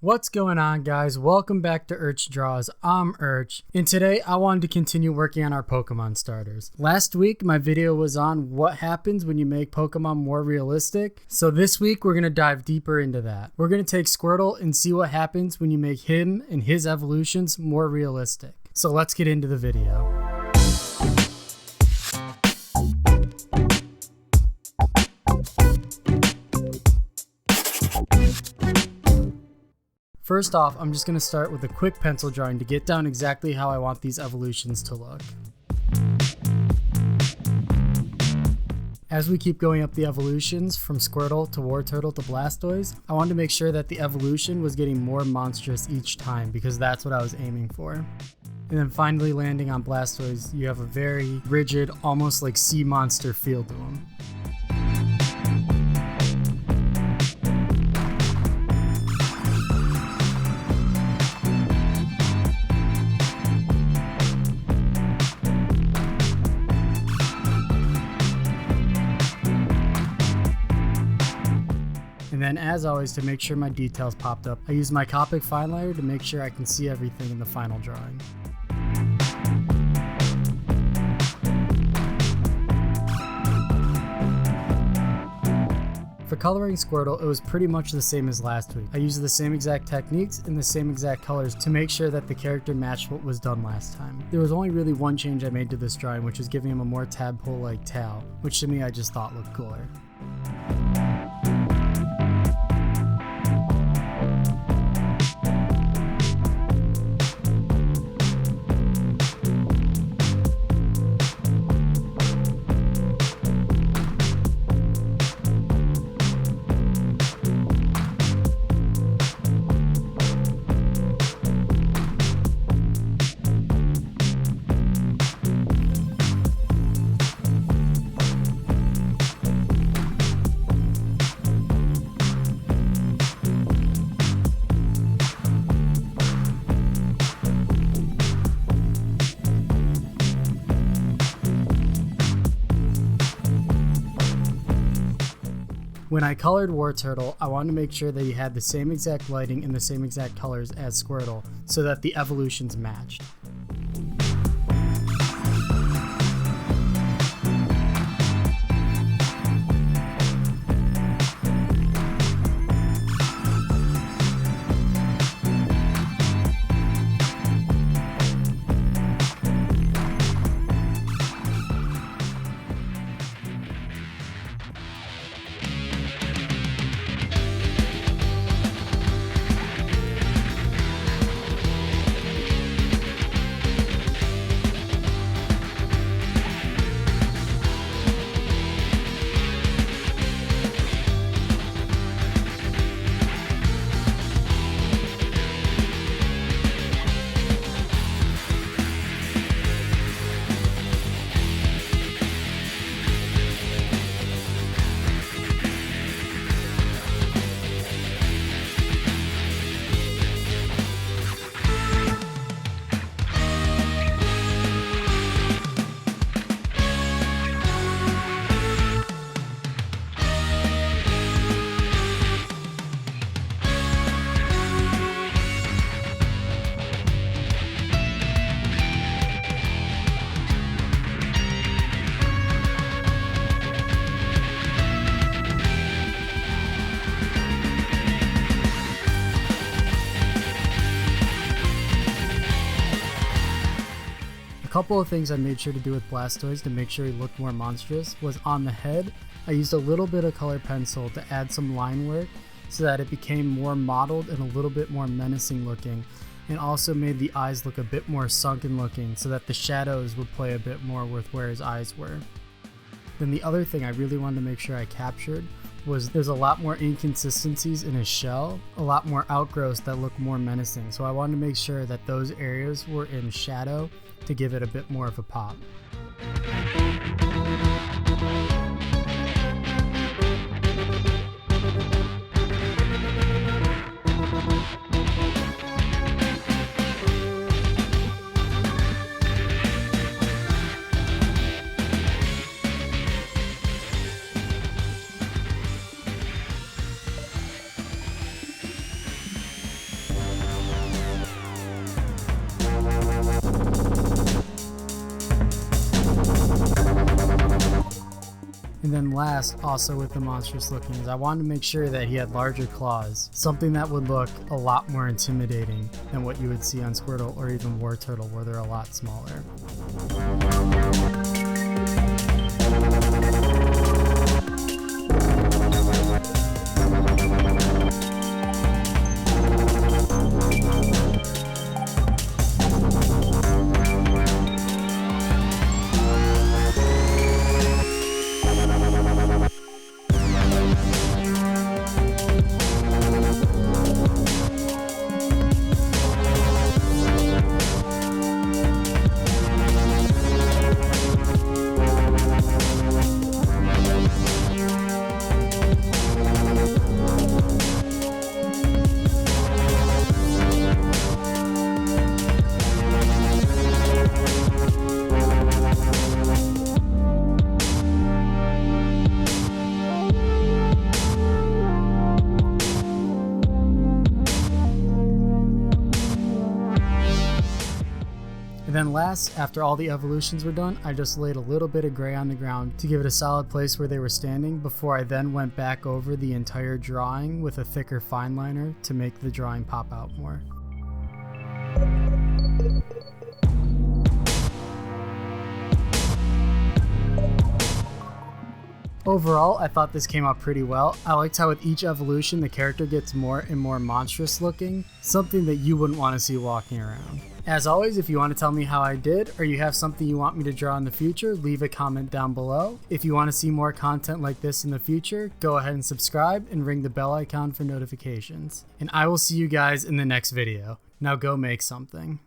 What's going on, guys? Welcome back to Urch Draws. I'm Urch, and today I wanted to continue working on our Pokemon starters. Last week my video was on what happens when you make Pokemon more realistic, so this week we're going to dive deeper into that. We're going to take Squirtle and see what happens when you make him and his evolutions more realistic. So let's get into the video. First off, I'm just going to start with a quick pencil drawing to get down exactly how I want these evolutions to look. As we keep going up the evolutions from Squirtle to Wartortle to Blastoise, I wanted to make sure that the evolution was getting more monstrous each time because that's what I was aiming for. And then finally landing on Blastoise, you have a very rigid, almost like sea monster feel to him. And then, as always, to make sure my details popped up, I used my Copic fineliner to make sure I can see everything in the final drawing. For coloring Squirtle, it was pretty much the same as last week. I used the same exact techniques and the same exact colors to make sure that the character matched what was done last time. There was only really one change I made to this drawing, which was giving him a more tadpole-like tail, which to me I just thought looked cooler. When I colored Wartortle, I wanted to make sure that he had the same exact lighting and the same exact colors as Squirtle so that the evolutions matched. A couple of things I made sure to do with Blastoise to make sure he looked more monstrous was on the head, I used a little bit of colored pencil to add some line work so that it became more mottled and a little bit more menacing looking, and also made the eyes look a bit more sunken looking so that the shadows would play a bit more with where his eyes were. Then the other thing I really wanted to make sure I captured was there's a lot more inconsistencies in his shell, a lot more outgrowths that look more menacing, so I wanted to make sure that those areas were in shadow to give it a bit more of a pop. And then last, also with the monstrous looking, is I wanted to make sure that he had larger claws, something that would look a lot more intimidating than what you would see on Squirtle or even War Turtle, where they're a lot smaller. And then last, after all the evolutions were done, I just laid a little bit of gray on the ground to give it a solid place where they were standing before I then went back over the entire drawing with a thicker fine liner to make the drawing pop out more. Overall, I thought this came out pretty well. I liked how with each evolution the character gets more and more monstrous looking, something that you wouldn't want to see walking around. As always, if you want to tell me how I did, or you have something you want me to draw in the future, leave a comment down below. If you want to see more content like this in the future, go ahead and subscribe and ring the bell icon for notifications. And I will see you guys in the next video. Now go make something.